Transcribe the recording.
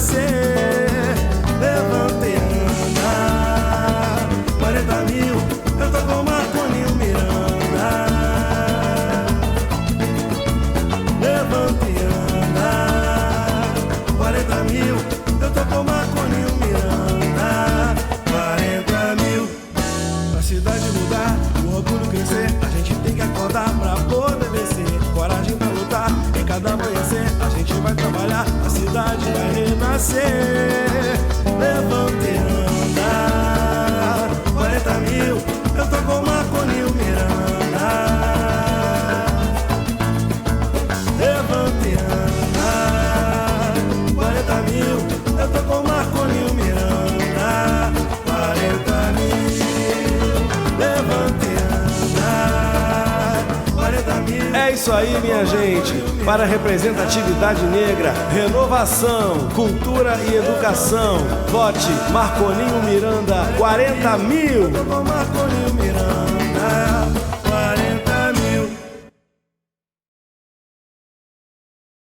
renascer. Levanta e anda, 40 mil, eu tô com Marcolinho Miranda. Levanta e anda, 40 mil, eu tô com Marcolinho Miranda. 40 mil. Pra cidade mudar, o orgulho crescer, a gente tem que acordar pra poder vencer. Coragem pra lutar, em cada amanhecer a gente vai trabalhar, a cidade vai renascer. Levanta e anda, 40 mil, eu tô com Marcolinho Miranda. Levanta e anda, 40 mil, eu tô com Marcolinho Miranda. 40 mil, levanta e anda, 40 mil. É isso aí, minha gente. Para a representatividade negra, renovação, cultura e educação, vote Marcolinho Miranda 40 mil. Eu tô com Marcolinho Miranda.